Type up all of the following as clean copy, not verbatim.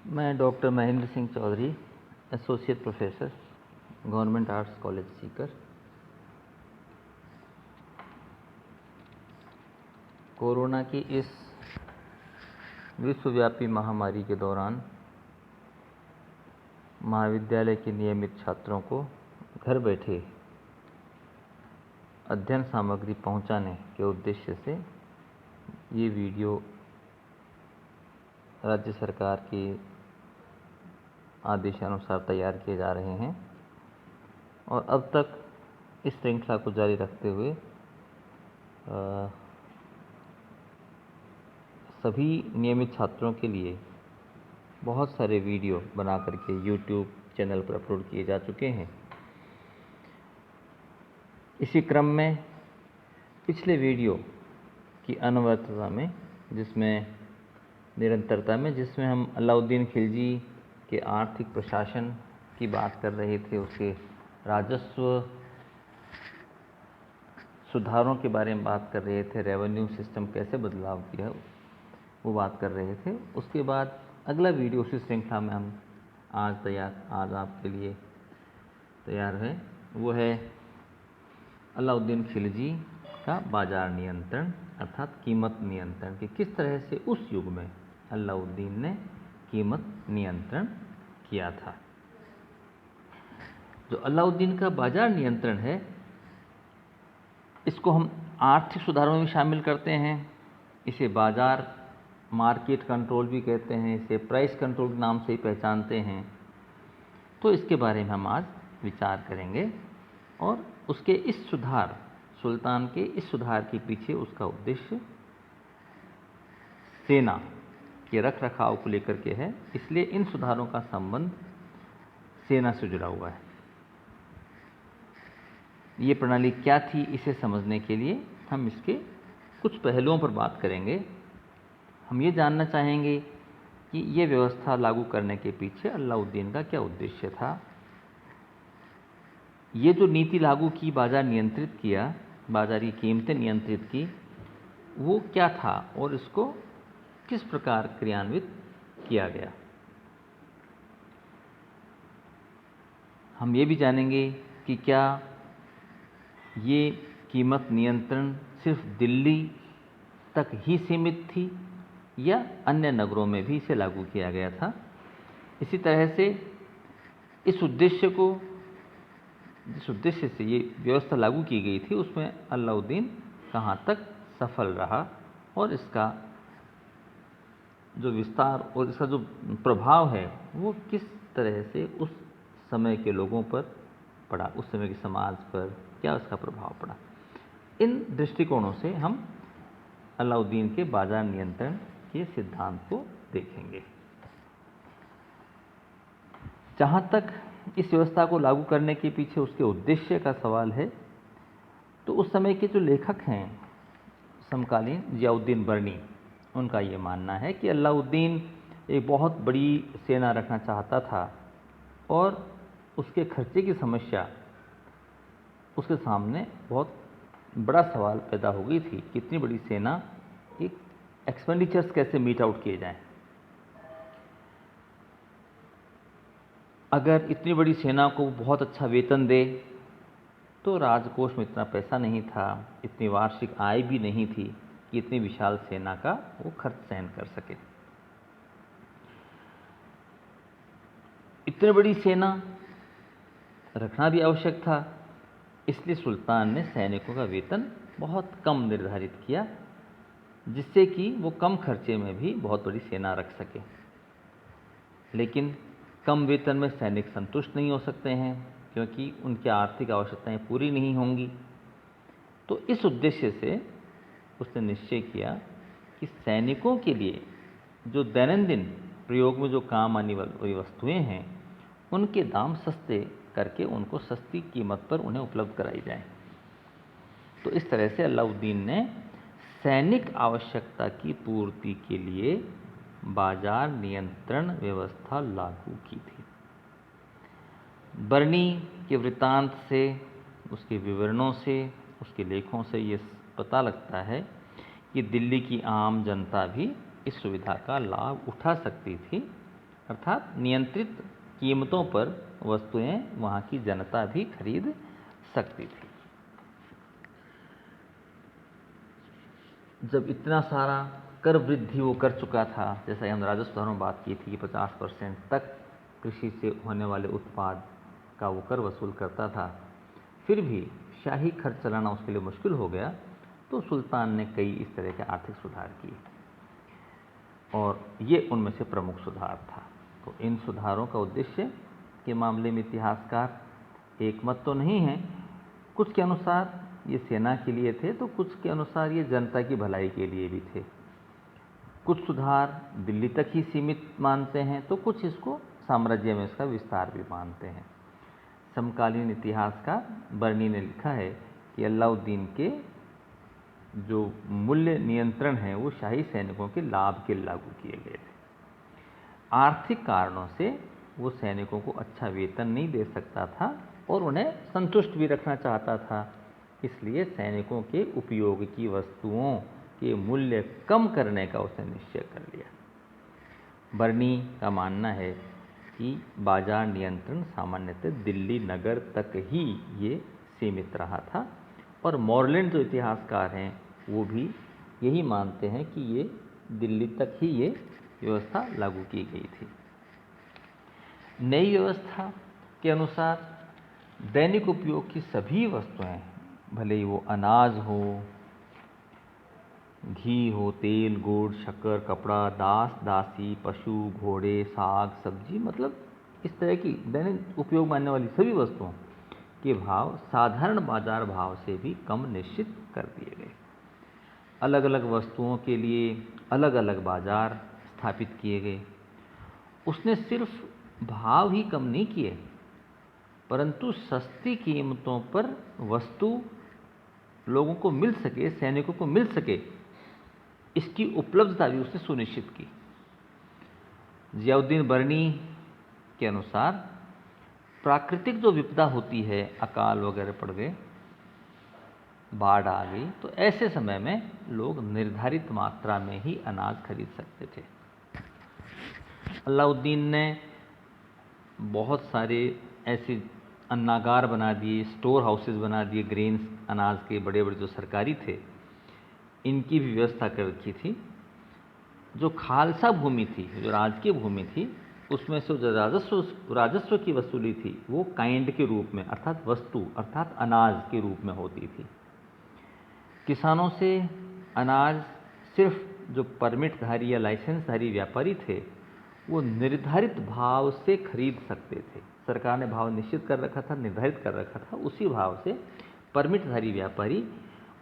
मैं doctor Mahendra Singh Chaudhary, associate professor, government arts college Sikar. Corona की इस विश्वव्यापी महामारी के दौरान महाविद्यालय के नियमित छात्रों को घर बैठे अध्ययन सामग्री पहुंचाने के उद्देश्य से ये वीडियो राज्य सरकार के आदेशानुसार तैयार किए जा रहे हैं और अब तक इस श्रृंखला को जारी रखते हुए सभी नियमित छात्रों के लिए बहुत सारे वीडियो बना करके यूट्यूब चैनल पर अपलोड किए जा चुके हैं। इसी क्रम में पिछले वीडियो की अनवरतता में जिसमें हम अलाउद्दीन खिलजी के आर्थिक प्रशासन की बात कर रहे थे, उसके राजस्व सुधारों के बारे में बात कर रहे थे, रेवेन्यू सिस्टम कैसे बदलाव किया वो बात कर रहे थे। उसके बाद अगला वीडियो उसी श्रृंखला में हम आज आपके लिए तैयार है, वो है अलाउद्दीन खिलजी का बाजार नियंत्रण अर्थात कीमत नियंत्रण कि किस तरह से उस युग में अलाउद्दीन ने कीमत नियंत्रण किया था। जो अलाउद्दीन का बाजार नियंत्रण है, इसको हम आर्थिक सुधारों में भी शामिल करते हैं। इसे बाजार मार्केट कंट्रोल भी कहते हैं, इसे प्राइस कंट्रोल के नाम से ही पहचानते हैं। तो इसके बारे में हम आज विचार करेंगे और उसके इस सुधार, सुल्तान के इस सुधार के पीछे उसका उद्देश्य सेना के रख रखाव को लेकर के है, इसलिए इन सुधारों का संबंध सेना से जुड़ा हुआ है। ये प्रणाली क्या थी, इसे समझने के लिए हम इसके कुछ पहलुओं पर बात करेंगे। हम ये जानना चाहेंगे कि ये व्यवस्था लागू करने के पीछे अलाउद्दीन का क्या उद्देश्य था। ये जो नीति लागू की, बाजार नियंत्रित किया, बाजारी कीमतें नियंत्रित की, वो क्या था और इसको किस प्रकार क्रियान्वित किया गया। हम ये भी जानेंगे कि क्या ये कीमत नियंत्रण सिर्फ दिल्ली तक ही सीमित थी या अन्य नगरों में भी इसे लागू किया गया था। इसी तरह से जिस उद्देश्य से ये व्यवस्था लागू की गई थी, उसमें अलाउद्दीन कहाँ तक सफल रहा और इसका जो विस्तार और इसका जो प्रभाव है वो किस तरह से उस समय के लोगों पर पड़ा, उस समय के समाज पर क्या उसका प्रभाव पड़ा। इन दृष्टिकोणों से हम अलाउद्दीन के बाजार नियंत्रण के सिद्धांत को देखेंगे। जहाँ तक इस व्यवस्था को लागू करने के पीछे उसके उद्देश्य का सवाल है, तो उस समय के जो लेखक हैं समकालीन जियाउद्दीन बर्नी, उनका ये मानना है कि अलाउद्दीन एक बहुत बड़ी सेना रखना चाहता था और उसके खर्चे की समस्या उसके सामने बहुत बड़ा सवाल पैदा हो गई थी कि इतनी बड़ी सेना, एक एक्सपेंडिचर्स कैसे मीट आउट किए जाएं। अगर इतनी बड़ी सेना को बहुत अच्छा वेतन दे तो राजकोष में इतना पैसा नहीं था, इतनी वार्षिक आय भी नहीं थी कि इतनी विशाल सेना का वो खर्च सहन कर सके। इतनी बड़ी सेना रखना भी आवश्यक था, इसलिए सुल्तान ने सैनिकों का वेतन बहुत कम निर्धारित किया, जिससे कि वो कम खर्चे में भी बहुत बड़ी सेना रख सके। लेकिन कम वेतन में सैनिक संतुष्ट नहीं हो सकते हैं क्योंकि उनकी आर्थिक आवश्यकताएं पूरी नहीं होंगी। तो इस उद्देश्य से उसने निश्चय किया कि सैनिकों के लिए जो दैनंदिन प्रयोग में जो काम आने वाली वस्तुएं हैं, उनके दाम सस्ते करके उनको सस्ती कीमत पर उन्हें उपलब्ध कराई जाए। तो इस तरह से अलाउद्दीन ने सैनिक आवश्यकता की पूर्ति के लिए बाजार नियंत्रण व्यवस्था लागू की थी। बर्नी के वृत्तांत से, उसके विवरणों से, उसके लेखों से ये पता लगता है कि दिल्ली की आम जनता भी इस सुविधा का लाभ उठा सकती थी अर्थात नियंत्रित कीमतों पर वस्तुएं वहाँ की जनता भी खरीद सकती थी। जब इतना सारा कर वृद्धि वो कर चुका था, जैसा हम राजस्व सुधारों में बात की थी कि 50% तक कृषि से होने वाले उत्पाद का वो कर वसूल करता था, फिर भी शाही खर्च चलाना उसके लिए मुश्किल हो गया। तो सुल्तान ने कई इस तरह के आर्थिक सुधार किए और ये उनमें से प्रमुख सुधार था। तो इन सुधारों का उद्देश्य के मामले में इतिहासकार एक मत तो नहीं है। कुछ के अनुसार ये सेना के लिए थे, तो कुछ के अनुसार ये जनता की भलाई के लिए भी थे। कुछ सुधार दिल्ली तक ही सीमित मानते हैं, तो कुछ इसको साम्राज्य में इसका विस्तार भी मानते हैं। समकालीन इतिहासकार बर्नी ने लिखा है कि अलाउद्दीन के जो मूल्य नियंत्रण है वो शाही सैनिकों के लाभ के लागू किए गए थे। आर्थिक कारणों से वो सैनिकों को अच्छा वेतन नहीं दे सकता था और उन्हें संतुष्ट भी रखना चाहता था, इसलिए सैनिकों के उपयोग की वस्तुओं के मूल्य कम करने का उसने निश्चय कर लिया। बर्नी का मानना है कि बाजार नियंत्रण सामान्यतः दिल्ली नगर तक ही ये सीमित रहा था और मॉरलैंड जो इतिहासकार हैं वो भी यही मानते हैं कि ये दिल्ली तक ही ये व्यवस्था लागू की गई थी। नई व्यवस्था के अनुसार दैनिक उपयोग की सभी वस्तुएं, भले ही वो अनाज हो, घी हो, तेल, गुड़, शक्कर, कपड़ा, दास दासी, पशु, घोड़े, साग, सब्जी, मतलब इस तरह की दैनिक उपयोग में आने वाली सभी वस्तुओं के भाव साधारण बाजार भाव से भी कम निश्चित कर दिए गए। अलग अलग वस्तुओं के लिए अलग अलग बाजार स्थापित किए गए। उसने सिर्फ भाव ही कम नहीं किए, परंतु सस्ती कीमतों पर वस्तु लोगों को मिल सके, सैनिकों को मिल सके, इसकी उपलब्धता भी उसने सुनिश्चित की। जियाउद्दीन बर्नी के अनुसार प्राकृतिक जो विपदा होती है, अकाल वगैरह पड़ गए, बाढ़ आ गई, तो ऐसे समय में लोग निर्धारित मात्रा में ही अनाज खरीद सकते थे। अलाउद्दीन ने बहुत सारे ऐसे अन्नागार बना दिए, स्टोर हाउसेस बना दिए, ग्रेन्स अनाज के बड़े बड़े जो सरकारी थे, इनकी भी व्यवस्था कर रखी थी। जो खालसा भूमि थी, जो राजकीय भूमि थी, उसमें से जो राजस्व की वसूली थी वो काइंड के रूप में, अर्थात वस्तु अर्थात अनाज के रूप में होती थी। किसानों से अनाज सिर्फ जो परमिटधारी या लाइसेंसधारी व्यापारी थे वो निर्धारित भाव से खरीद सकते थे। सरकार ने भाव निश्चित कर रखा था, निर्धारित कर रखा था, उसी भाव से परमिटधारी व्यापारी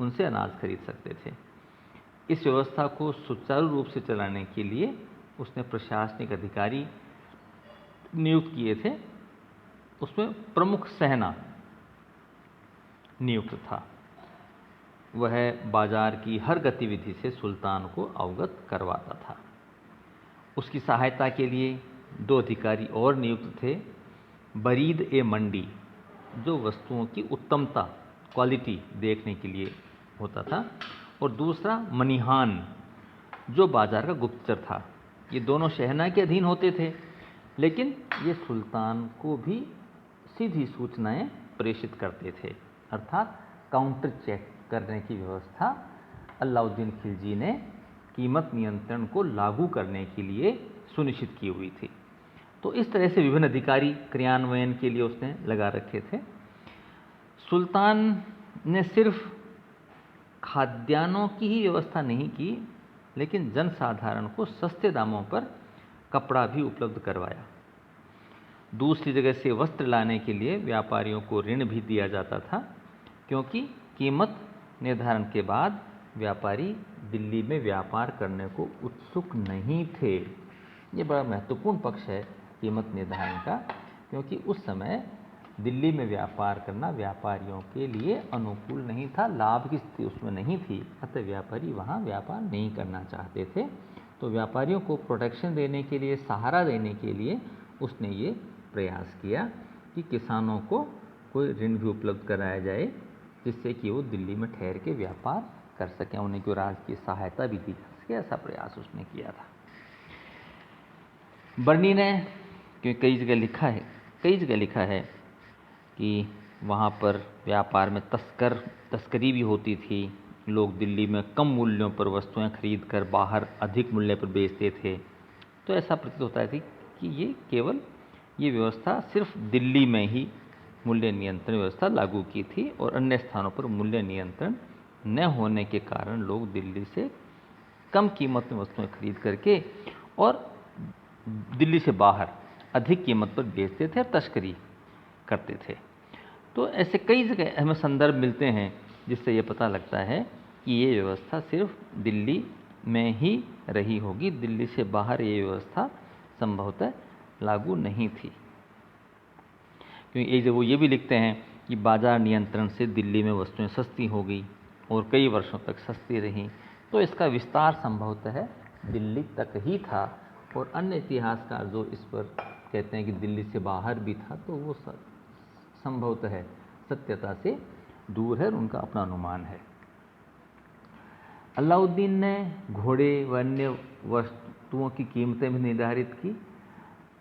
उनसे अनाज खरीद सकते थे। इस व्यवस्था को सुचारू रूप से चलाने के लिए उसने प्रशासनिक अधिकारी नियुक्त किए थे। उसमें प्रमुख सेना नियुक्त था। वह बाजार की हर गतिविधि से सुल्तान को अवगत करवाता था। उसकी सहायता के लिए 2 अधिकारी और नियुक्त थे। बरीद ए मंडी, जो वस्तुओं की उत्तमता, क्वालिटी देखने के लिए होता था, और दूसरा मनीहान, जो बाजार का गुप्तचर था। ये दोनों शहना के अधीन होते थे, लेकिन ये सुल्तान को भी सीधी सूचनाएं प्रेषित करते थे, अर्थात काउंटर चेक करने की व्यवस्था अलाउद्दीन खिलजी ने कीमत नियंत्रण को लागू करने के लिए सुनिश्चित की हुई थी। तो इस तरह से विभिन्न अधिकारी क्रियान्वयन के लिए उसने लगा रखे थे। सुल्तान ने सिर्फ खाद्यान्नों की ही व्यवस्था नहीं की, लेकिन जनसाधारण को सस्ते दामों पर कपड़ा भी उपलब्ध करवाया। दूसरी जगह से वस्त्र लाने के लिए व्यापारियों को ऋण भी दिया जाता था, क्योंकि कीमत निर्धारण के बाद व्यापारी दिल्ली में व्यापार करने को उत्सुक नहीं थे। ये बड़ा महत्वपूर्ण पक्ष है कीमत निर्धारण का, क्योंकि उस समय दिल्ली में व्यापार करना व्यापारियों के लिए अनुकूल नहीं था, लाभ की स्थिति उसमें नहीं थी, अतः व्यापारी वहाँ व्यापार नहीं करना चाहते थे। तो व्यापारियों को प्रोटेक्शन देने के लिए, सहारा देने के लिए उसने ये प्रयास किया कि किसानों को कोई ऋण भी उपलब्ध कराया जाए, जिससे कि वो दिल्ली में ठहर के व्यापार कर सकें, उन्हें कोई राजकीय सहायता भी दी जा सके। ऐसा प्रयास उसने किया था। बर्नी ने क्योंकि कई जगह लिखा है कि वहाँ पर व्यापार में तस्करी भी होती थी। लोग दिल्ली में कम मूल्यों पर वस्तुएं खरीद कर बाहर अधिक मूल्य पर बेचते थे। तो ऐसा प्रतीत होता है कि ये व्यवस्था सिर्फ दिल्ली में ही मूल्य नियंत्रण व्यवस्था लागू की थी और अन्य स्थानों पर मूल्य नियंत्रण न होने के कारण लोग दिल्ली से कम कीमत में वस्तुएं खरीद करके और दिल्ली से बाहर अधिक कीमत पर बेचते थे और तस्करी करते थे। तो ऐसे कई जगह हमें संदर्भ मिलते हैं जिससे ये पता लगता है कि ये व्यवस्था सिर्फ दिल्ली में ही रही होगी, दिल्ली से बाहर ये व्यवस्था संभवतः लागू नहीं थी। क्योंकि एक जगह वो ये भी लिखते हैं कि बाजार नियंत्रण से दिल्ली में वस्तुएं सस्ती हो गई और कई वर्षों तक सस्ती रहीं। तो इसका विस्तार संभवतः दिल्ली तक ही था और अन्य इतिहासकार जो इस पर कहते हैं कि दिल्ली से बाहर भी था, तो वो संभवतः सत्यता से दूर है और उनका अपना अनुमान है। अलाउद्दीन ने घोड़े व अन्य वस्तुओं की कीमतें भी निर्धारित की,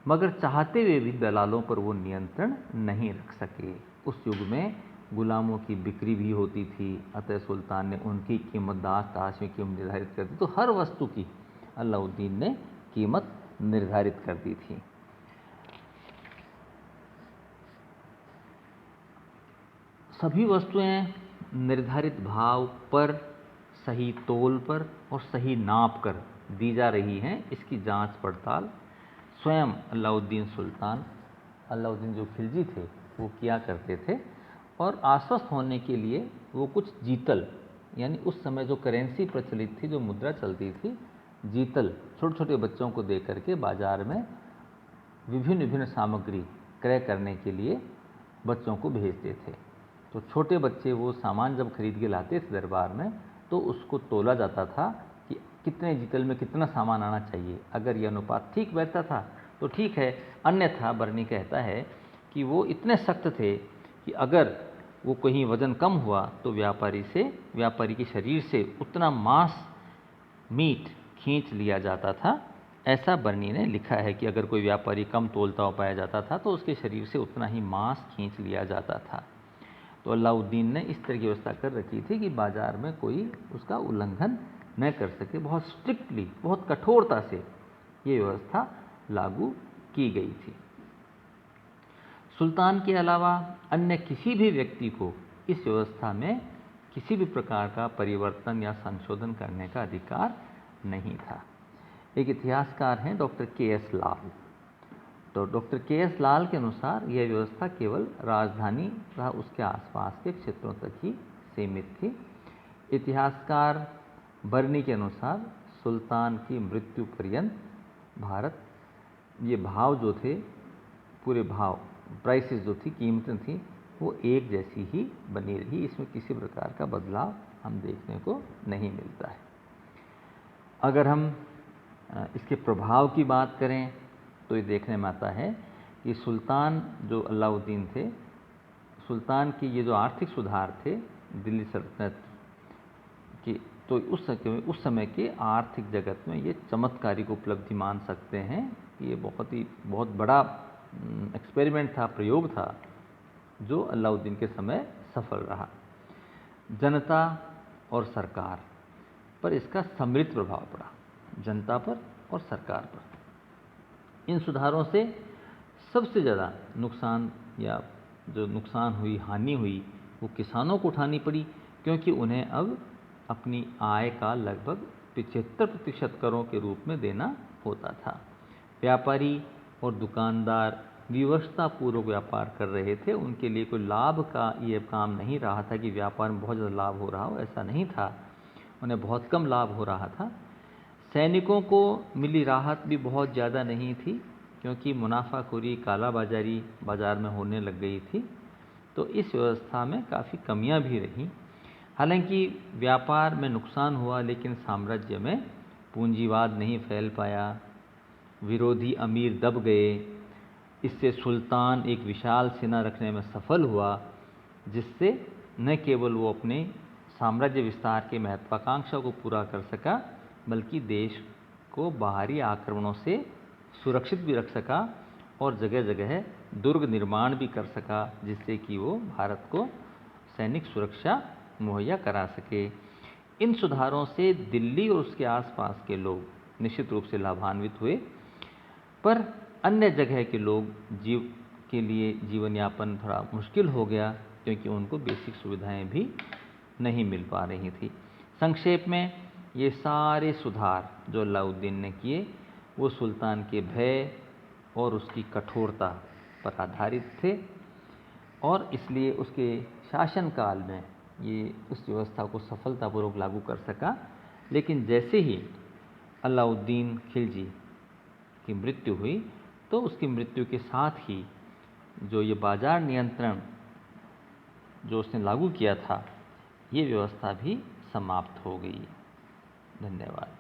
मगर चाहते हुए भी दलालों पर वो नियंत्रण नहीं रख सके। उस युग में गुलामों की बिक्री भी होती थी, अतः सुल्तान ने उनकी कीमत दास में कीमत निर्धारित कर दी। तो हर वस्तु की अलाउद्दीन ने कीमत निर्धारित कर दी थी। सभी वस्तुएं निर्धारित भाव पर, सही तोल पर और सही नाप कर दी जा रही हैं, इसकी जांच पड़ताल स्वयं अलाउद्दीन जो खिलजी थे वो किया करते थे। और आश्वस्त होने के लिए वो कुछ जीतल, यानी उस समय जो करेंसी प्रचलित थी, जो मुद्रा चलती थी, जीतल छोटे छोटे बच्चों को दे करके बाजार में विभिन्न सामग्री क्रय करने के लिए बच्चों को भेजते थे। तो छोटे बच्चे वो सामान जब खरीद के लाते थे दरबार में, तो उसको तोला जाता था कि कितने जीतल में कितना सामान आना चाहिए। अगर यह अनुपात ठीक बैठता था तो ठीक है, अन्यथा बर्नी कहता है कि वो इतने सख्त थे कि अगर वो कहीं वज़न कम हुआ तो व्यापारी के शरीर से उतना मीट खींच लिया जाता था। ऐसा बर्नी ने लिखा है कि अगर कोई व्यापारी कम तोलता हुआ पाया जाता था तो उसके शरीर से उतना ही मांस खींच लिया जाता था। तो अलाउद्दीन ने इस तरह की व्यवस्था कर रखी थी कि बाजार में कोई उसका उल्लंघन न कर सके। बहुत स्ट्रिक्टली, बहुत कठोरता से ये व्यवस्था लागू की गई थी। सुल्तान के अलावा अन्य किसी भी व्यक्ति को इस व्यवस्था में किसी भी प्रकार का परिवर्तन या संशोधन करने का अधिकार नहीं था। एक इतिहासकार हैं डॉक्टर के.एस. लाल। तो डॉक्टर के.एस. लाल के अनुसार यह व्यवस्था केवल राजधानी तथा उसके आसपास के क्षेत्रों तक ही सीमित थी। इतिहासकार बर्नी के अनुसार सुल्तान की मृत्यु पर्यंत भारत, ये भाव जो थे, पूरे भाव प्राइसेस जो थी, कीमतें थी, वो एक जैसी ही बनी रही। इसमें किसी प्रकार का बदलाव हम देखने को नहीं मिलता है। अगर हम इसके प्रभाव की बात करें तो ये देखने में आता है कि सुल्तान जो अलाउद्दीन थे, सुल्तान की ये जो आर्थिक सुधार थे दिल्ली सल्तनत की, तो उस समय के आर्थिक जगत में ये चमत्कारिक उपलब्धि मान सकते हैं। ये बहुत बड़ा एक्सपेरिमेंट था, प्रयोग था, जो अलाउद्दीन के समय सफल रहा। जनता और सरकार पर इसका सम्मिलित प्रभाव पड़ा, जनता पर और सरकार पर। इन सुधारों से सबसे ज़्यादा हानि हुई वो किसानों को उठानी पड़ी, क्योंकि उन्हें अब अपनी आय का लगभग 75% करों के रूप में देना होता था। व्यापारी और दुकानदार विवशतापूर्वक व्यापार कर रहे थे, उनके लिए कोई लाभ का ये काम नहीं रहा था कि व्यापार में बहुत ज़्यादा लाभ हो रहा हो, ऐसा नहीं था। उन्हें बहुत कम लाभ हो रहा था। सैनिकों को मिली राहत भी बहुत ज़्यादा नहीं थी, क्योंकि मुनाफाखोरी, कालाबाजारी बाज़ार में होने लग गई थी। तो इस व्यवस्था में काफ़ी कमियां भी रहीं। हालांकि व्यापार में नुकसान हुआ, लेकिन साम्राज्य में पूंजीवाद नहीं फैल पाया, विरोधी अमीर दब गए। इससे सुल्तान एक विशाल सेना रखने में सफल हुआ, जिससे न केवल वो अपने साम्राज्य विस्तार के महत्वाकांक्षा को पूरा कर सका, बल्कि देश को बाहरी आक्रमणों से सुरक्षित भी रख सका और जगह जगह दुर्ग निर्माण भी कर सका, जिससे कि वो भारत को सैनिक सुरक्षा मुहैया करा सके। इन सुधारों से दिल्ली और उसके आसपास के लोग निश्चित रूप से लाभान्वित हुए, पर अन्य जगह के लोग के लिए जीवन यापन थोड़ा मुश्किल हो गया, क्योंकि उनको बेसिक सुविधाएं भी नहीं मिल पा रही थी। संक्षेप में ये सारे सुधार जो अलाउद्दीन ने किए वो सुल्तान के भय और उसकी कठोरता पर आधारित थे, और इसलिए उसके शासनकाल में ये उस व्यवस्था को सफलतापूर्वक लागू कर सका। लेकिन जैसे ही अलाउद्दीन खिलजी की मृत्यु हुई, तो उसकी मृत्यु के साथ ही जो ये बाजार नियंत्रण जो उसने लागू किया था, ये व्यवस्था भी समाप्त हो गई। धन्यवाद।